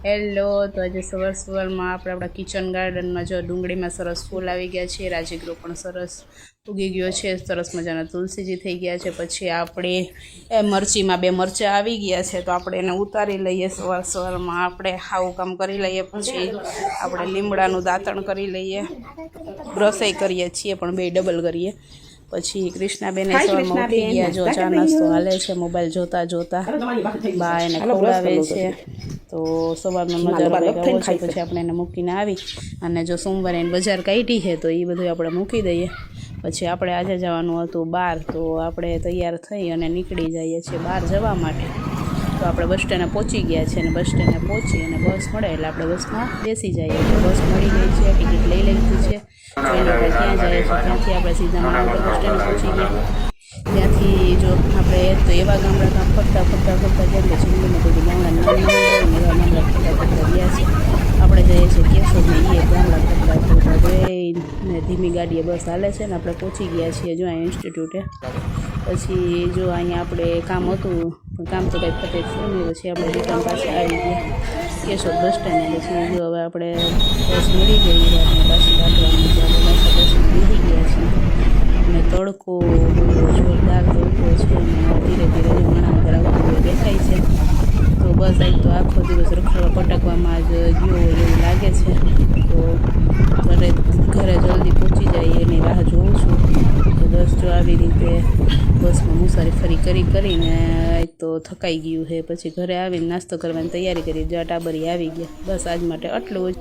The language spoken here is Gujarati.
હેલો, તો આજે સવારમાં આપણે આપણા કિચન ગાર્ડનમાં જો ડુંગળીમાં સરસ ફૂલ આવી ગયા છે, રાજીગરો પણ સરસ ઉગી ગયો છે, સરસ મજાના તુલસીજી થઈ ગયા છે। પછી આપણે મરચીમાં 2 મરચાં આવી ગયા છે, તો આપણે એને ઉતારી લઈએ। સવારમાં આપણે આવું કામ કરી લઈએ। પછી આપણે લીમડાનું દાંતણ કરી લઈએ, રસોઈ કરીએ છીએ પણ 2 ડબલ કરીએ। પછી કૃષ્ણાબેને સવારમાં ઉઠી ગયા, જો ચા નાસ્તો હાલે છે, મોબાઈલ જોતા જોતા બા એને ખવડાવે છે। તો સવારનો નજારો આવો છે। પછી આપણે એને મૂકીને આવી અને જો સોમવારે એને બજાર કાઢી છે, તો એ બધું આપણે મૂકી દઈએ। પછી આપણે આજે જવાનું હતું બહાર, તો આપણે તૈયાર થઈ અને નીકળી જઈએ છીએ બહાર જવા માટે। તો આપણે બસ સ્ટેન્ડે પહોંચી ગયા છે અને બસ સ્ટેન્ડે પહોંચી અને બસ મળે એટલે આપણે બસમાં બેસી જઈએ। બસ મળી ગઈ છે, ટિકિટ લઈ લીધી છે। જોઈ લો આપણે ક્યાં જઈએ છીએ, ત્યાંથી આપણે સીધા માણાવદર બસ સ્ટેન્ડે પહોંચી ગયા। ત્યાંથી જો આપણે તો એવા ગામડા ફરતા ગયા કે જિંદગીમાં કોઈ ગામડા એવા ગામડા ફરતા ગયા છે। આપણે જઈએ છીએ કેશોદને, એ ગામડા ફરતા જોઈને ધીમી ગાડીએ બસ હાલે છે ને આપણે પહોંચી ગયા છીએ જો આ ઇન્સ્ટિટ્યૂટે। પછી જો અહીંયા આપણે કામ હતું પણ કામ તો કંઈ ફતે થયું નહીં। પછી આપણે રિટર્ન પાસે આવી ગયા કેશોદ બસ સ્ટેન્ડે। પછી જો હવે આપણે બસ મળી ગઈ આપણે પાછી કાઢવાની બસમાં બેસી ગયા છીએ અને તડકો જોરદાર તડકો છે અને ધીરે ધીરે માણાવદર આવતું દેખાય છે। તો બસ આજ તો આખો દિવસ રખડવા પટકવામાં જ ગયો હોય એવું લાગે છે। તો ઘરે જલ્દી પહોંચી જાય એની રાહ જોઉં છું। તો બસ જો આવી રીતે બસમાં મુસાફરી કરીને આજ તો થકાઈ ગયું છે। પછી ઘરે આવીને નાસ્તો કરવાની તૈયારી કરી, જો ટાબરી આવી ગયા। બસ આજ માટે આટલું જ।